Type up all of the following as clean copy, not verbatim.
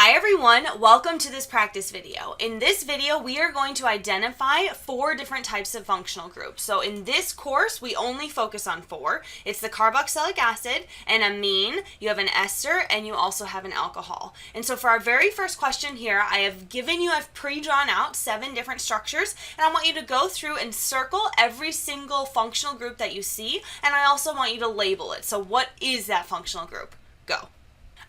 Hi everyone, welcome to this practice video. In this video, we are going to identify 4 different types of functional groups. So in this course, we only focus on 4. It's the carboxylic acid, an amine, you have an ester, and you also have an alcohol. And so for our very first question here, I've pre-drawn out 7 different structures, and I want you to go through and circle every single functional group that you see, and I also want you to label it. So what is that functional group? Go.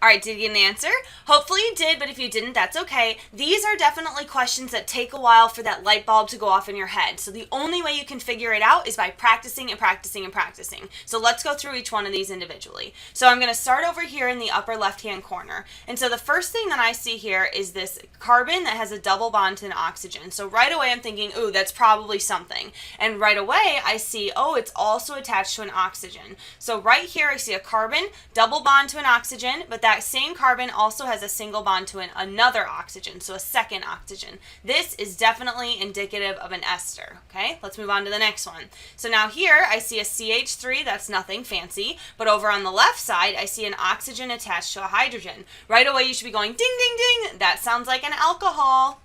All right, did you get an answer? Hopefully you did, but if you didn't, that's okay. These are definitely questions that take a while for that light bulb to go off in your head. So the only way you can figure it out is by practicing and practicing and practicing. So let's go through each one of these individually. So I'm going to start over here in the upper left-hand corner. And so the first thing that I see here is this carbon that has a double bond to an oxygen. So right away I'm thinking, ooh, that's probably something. And right away I see, oh, it's also attached to an oxygen. So right here I see a carbon, double bond to an oxygen, but that same carbon also has a single bond to another oxygen, so a second oxygen. This is definitely indicative of an ester, okay? Let's move on to the next one. So now here I see a CH3, that's nothing fancy, but over on the left side I see an oxygen attached to a hydrogen. Right away you should be going ding, ding, ding, that sounds like an alcohol.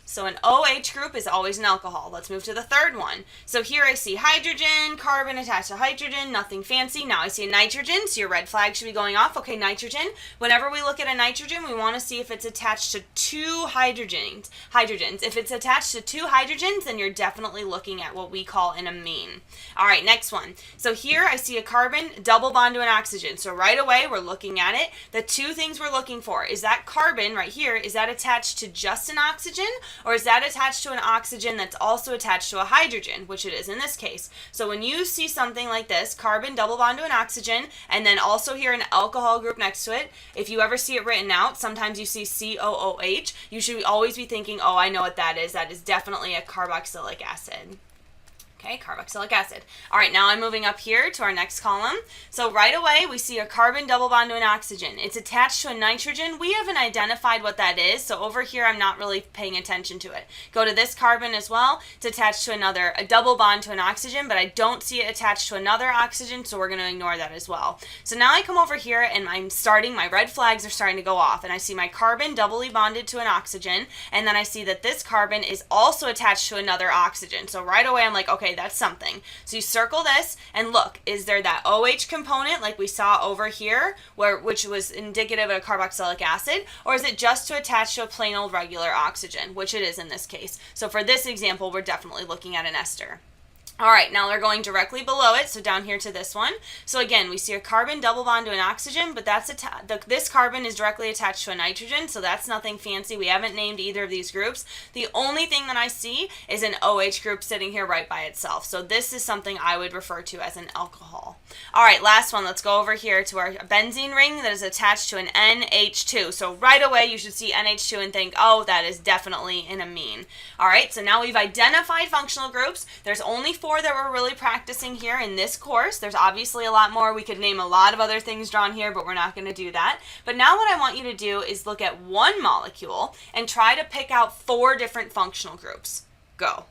So an OH group is always an alcohol. Let's move to the third one. So here I see hydrogen, carbon attached to hydrogen, nothing fancy. Now I see a nitrogen, so your red flag should be going off. Okay, nitrogen. Whenever we look at a nitrogen, we want to see if it's attached to 2 hydrogens. If it's attached to 2 hydrogens, then you're definitely looking at what we call an amine. All right, next one. So here I see a carbon, double bond to an oxygen. So right away, we're looking at it. The 2 things we're looking for is that carbon right here, is that attached to just an oxygen? Or is that attached to an oxygen that's also attached to a hydrogen, which it is in this case. So when you see something like this, carbon double bond to an oxygen, and then also here an alcohol group next to it, if you ever see it written out, sometimes you see COOH, you should always be thinking, oh, I know what that is. That is definitely a carboxylic acid. Okay, carboxylic acid. All right, now I'm moving up here to our next column. So right away, we see a carbon double bond to an oxygen. It's attached to a nitrogen. We haven't identified what that is, so over here, I'm not really paying attention to it. Go to this carbon as well. It's attached to a double bond to an oxygen, but I don't see it attached to another oxygen, so we're going to ignore that as well. So now I come over here, and my red flags are starting to go off, and I see my carbon doubly bonded to an oxygen, and then I see that this carbon is also attached to another oxygen. So right away, I'm like, okay, that's something. So you circle this and look, is there that OH component like we saw over here, which was indicative of a carboxylic acid, or is it just to attach to a plain old regular oxygen, which it is in this case. So for this example, we're definitely looking at an ester. All right, now we're going directly below it, so down here to this one. So again, we see a carbon double bond to an oxygen, but this carbon is directly attached to a nitrogen, so that's nothing fancy. We haven't named either of these groups. The only thing that I see is an OH group sitting here right by itself. So this is something I would refer to as an alcohol. All right, last one. Let's go over here to our benzene ring that is attached to an NH2. So right away, you should see NH2 and think, oh, that is definitely an amine. All right, so now we've identified functional groups. There's only 4 that we're really practicing here in this course. There's obviously a lot more. We could name a lot of other things drawn here, but we're not going to do that. But now what I want you to do is look at one molecule and try to pick out 4 different functional groups. Go.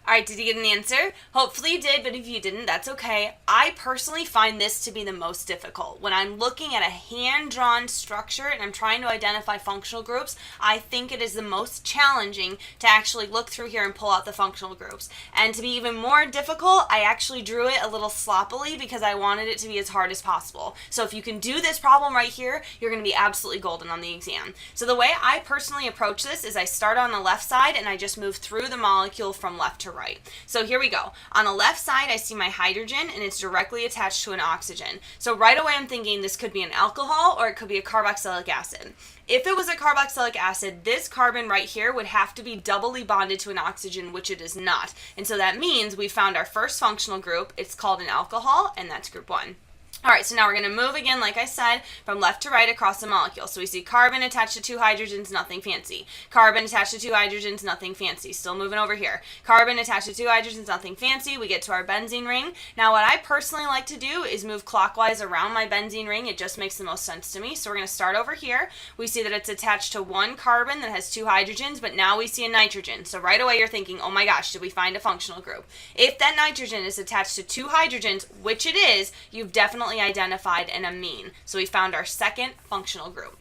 All right, did you get an answer? Hopefully you did, but if you didn't, that's okay. I personally find this to be the most difficult. When I'm looking at a hand-drawn structure and I'm trying to identify functional groups, I think it is the most challenging to actually look through here and pull out the functional groups. And to be even more difficult, I actually drew it a little sloppily because I wanted it to be as hard as possible. So if you can do this problem right here, you're going to be absolutely golden on the exam. So the way I personally approach this is I start on the left side and I just move through the molecule from left to right. So here we go. On the left side, I see my hydrogen, and it's directly attached to an oxygen. So right away, I'm thinking this could be an alcohol, or it could be a carboxylic acid. If it was a carboxylic acid, this carbon right here would have to be doubly bonded to an oxygen, which it is not. And so that means we found our first functional group. It's called an alcohol, and that's group 1. All right, so now we're going to move again, like I said, from left to right across the molecule. So we see carbon attached to 2 hydrogens, nothing fancy. Carbon attached to 2 hydrogens, nothing fancy. Still moving over here. Carbon attached to 2 hydrogens, nothing fancy. We get to our benzene ring. Now, what I personally like to do is move clockwise around my benzene ring. It just makes the most sense to me. So we're going to start over here. We see that it's attached to 1 carbon that has 2 hydrogens, but now we see a nitrogen. So right away, you're thinking, oh my gosh, did we find a functional group? If that nitrogen is attached to 2 hydrogens, which it is, you've definitely identified an amine. So we found our second functional group.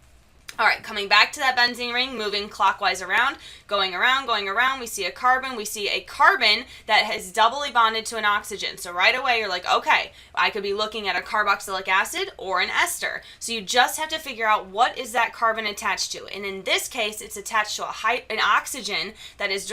All right, coming back to that benzene ring, moving clockwise around, going around, we see a carbon. We see a carbon that has doubly bonded to an oxygen. So right away, you're like, okay, I could be looking at a carboxylic acid or an ester. So you just have to figure out what is that carbon attached to. And in this case, it's attached to an oxygen that is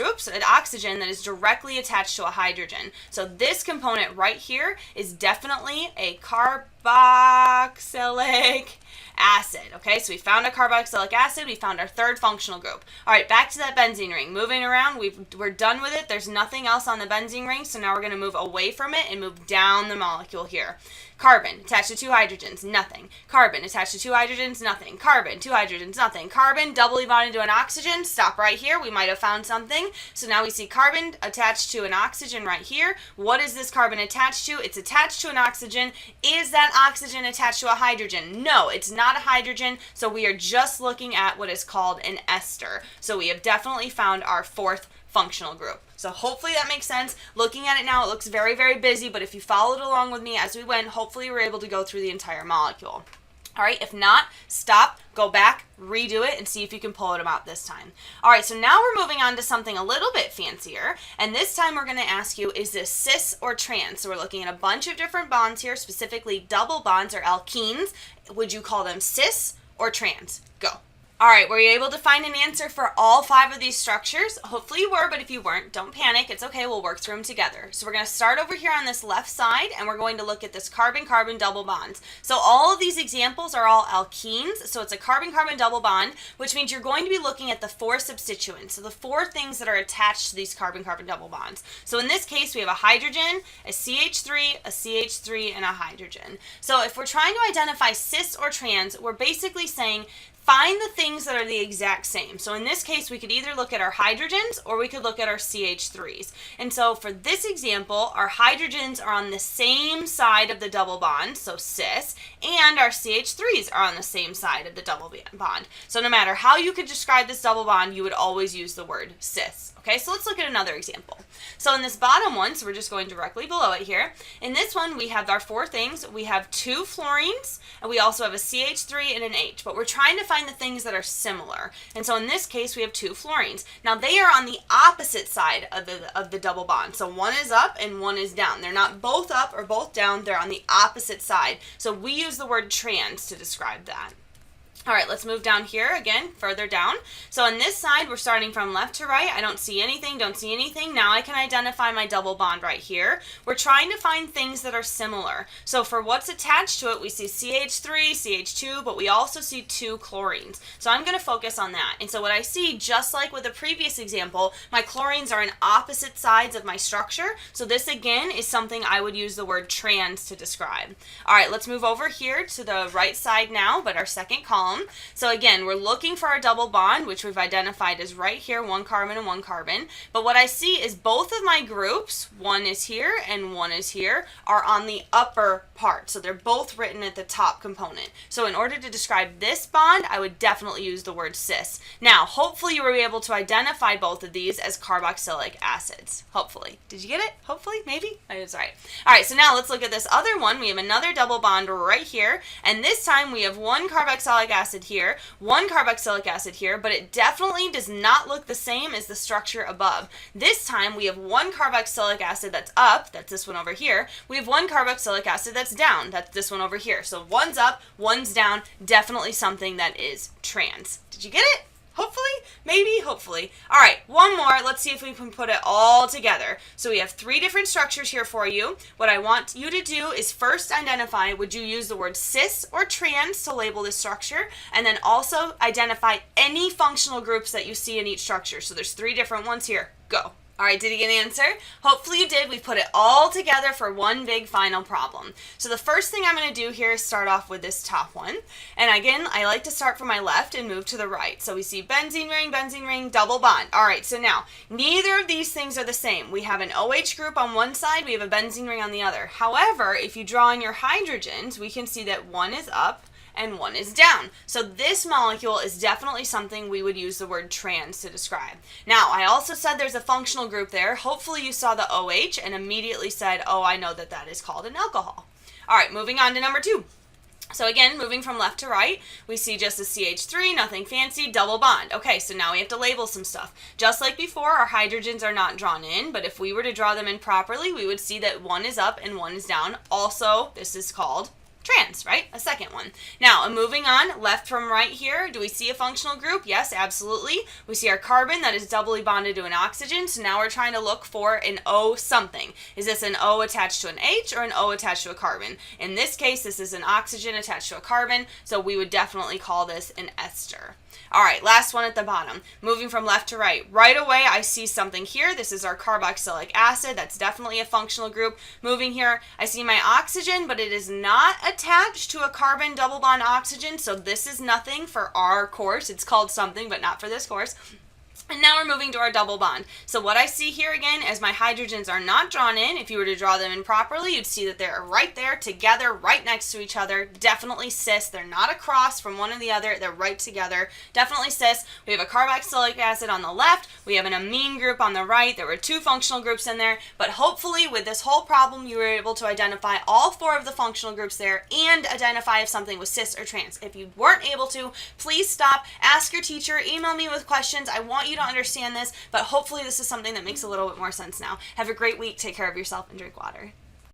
directly attached to a hydrogen. So this component right here is definitely a carboxylic acid. Okay, so we found a carboxylic acid, we found our third functional group. All right, back to that benzene ring. Moving around, we're done with it. There's nothing else on the benzene ring, so now we're going to move away from it and move down the molecule here. Carbon attached to two hydrogens, nothing. Carbon attached to two hydrogens, nothing. Carbon, two hydrogens, nothing. Carbon doubly bonded to an oxygen. Stop right here. We might have found something. So now we see carbon attached to an oxygen right here. What is this carbon attached to? It's attached to an oxygen. Is that oxygen attached to a hydrogen? No, it's not a hydrogen. So we are just looking at what is called an ester. So we have definitely found our fourth functional group. So hopefully that makes sense. Looking at it now, it looks very, very busy, but if you followed along with me as we went, hopefully you were able to go through the entire molecule. All right, if not, stop, go back, redo it, and see if you can pull them out this time. All right, so now we're moving on to something a little bit fancier, and this time we're going to ask you, is this cis or trans? So we're looking at a bunch of different bonds here, specifically double bonds or alkenes. Would you call them cis or trans? Go. All right, were you able to find an answer for all 5 of these structures? Hopefully you were, but if you weren't, don't panic. It's okay, we'll work through them together. So we're going to start over here on this left side, and we're going to look at this carbon-carbon double bonds. So all of these examples are all alkenes, so it's a carbon-carbon double bond, which means you're going to be looking at the 4 substituents, so the 4 things that are attached to these carbon-carbon double bonds. So in this case, we have a hydrogen, a CH3, a CH3, and a hydrogen. So if we're trying to identify cis or trans, we're basically saying find the things that are the exact same. So in this case, we could either look at our hydrogens or we could look at our CH3s. And so for this example, our hydrogens are on the same side of the double bond, so cis, and our CH3s are on the same side of the double bond. So no matter how you could describe this double bond, you would always use the word cis. Okay, so let's look at another example. So in this bottom one, so we're just going directly below it here. In this one, we have our 4 things. We have 2 fluorines, and we also have a CH3 and an H, but we're trying to find the things that are similar. And so in this case, we have 2 fluorines. Now they are on the opposite side of the double bond. So one is up and one is down. They're not both up or both down. They're on the opposite side. So we use the word trans to describe that. All right, let's move down here again, further down. So on this side, we're starting from left to right. I don't see anything, don't see anything. Now I can identify my double bond right here. We're trying to find things that are similar. So for what's attached to it, we see CH3, CH2, but we also see 2 chlorines. So I'm going to focus on that. And so what I see, just like with the previous example, my chlorines are on opposite sides of my structure. So this again is something I would use the word trans to describe. All right, let's move over here to the right side now, but our second column. So again, we're looking for our double bond, which we've identified as right here, 1 carbon and 1 carbon. But what I see is both of my groups, one is here and one is here, are on the upper part. So they're both written at the top component. So in order to describe this bond, I would definitely use the word cis. Now, hopefully you were able to identify both of these as carboxylic acids. Hopefully. Did you get it? Hopefully? Maybe? I was right. All right, so now let's look at this other one. We have another double bond right here. And this time we have 1 carboxylic acid here, 1 carboxylic acid here, but it definitely does not look the same as the structure above. This time we have 1 carboxylic acid that's up, that's this one over here. We have 1 carboxylic acid that's down, that's this one over here. So one's up, one's down, definitely something that is trans. Did you get it? Hopefully, maybe, hopefully. All right, one more. Let's see if we can put it all together. So we have 3 different structures here for you. What I want you to do is first identify, would you use the word cis or trans to label this structure? And then also identify any functional groups that you see in each structure. So there's 3 different ones here. Go. All right, did you get an answer? Hopefully you did. We put it all together for one big final problem. So the first thing I'm going to do here is start off with this top one. And again, I like to start from my left and move to the right. So we see benzene ring, double bond. All right, so now neither of these things are the same. We have an OH group on one side, we have a benzene ring on the other. However, if you draw in your hydrogens, we can see that one is up and one is down. So this molecule is definitely something we would use the word trans to describe. Now, I also said there's a functional group there. Hopefully you saw the OH and immediately said, oh, I know that that is called an alcohol. All right, moving on to number 2. So again, moving from left to right, we see just a CH3, nothing fancy, double bond. Okay, so now we have to label some stuff. Just like before, our hydrogens are not drawn in, but if we were to draw them in properly, we would see that one is up and one is down. Also, this is called trans, right? A second one. Now, moving on, left from right here, do we see a functional group? Yes, absolutely. We see our carbon that is doubly bonded to an oxygen, so now we're trying to look for an O something. Is this an O attached to an H or an O attached to a carbon? In this case, this is an oxygen attached to a carbon, so we would definitely call this an ester. All right, last one at the bottom. Moving from left to right. Right away, I see something here. This is our carboxylic acid. That's definitely a functional group. Moving here, I see my oxygen, but it is not attached to a carbon double bond oxygen, so this is nothing for our course. It's called something, but not for this course. And now we're moving to our double bond. So what I see here again is my hydrogens are not drawn in. If you were to draw them in properly, you'd see that they're right there together, right next to each other. Definitely cis. They're not across from one or the other. They're right together. Definitely cis. We have a carboxylic acid on the left. We have an amine group on the right. There were two functional groups in there. But hopefully with this whole problem, you were able to identify all four of the functional groups there and identify if something was cis or trans. If you weren't able to, please stop. Ask your teacher. Email me with questions. I want you to understand this, but hopefully this is something that makes a little bit more sense now. Have a great week. Take care of yourself and drink water.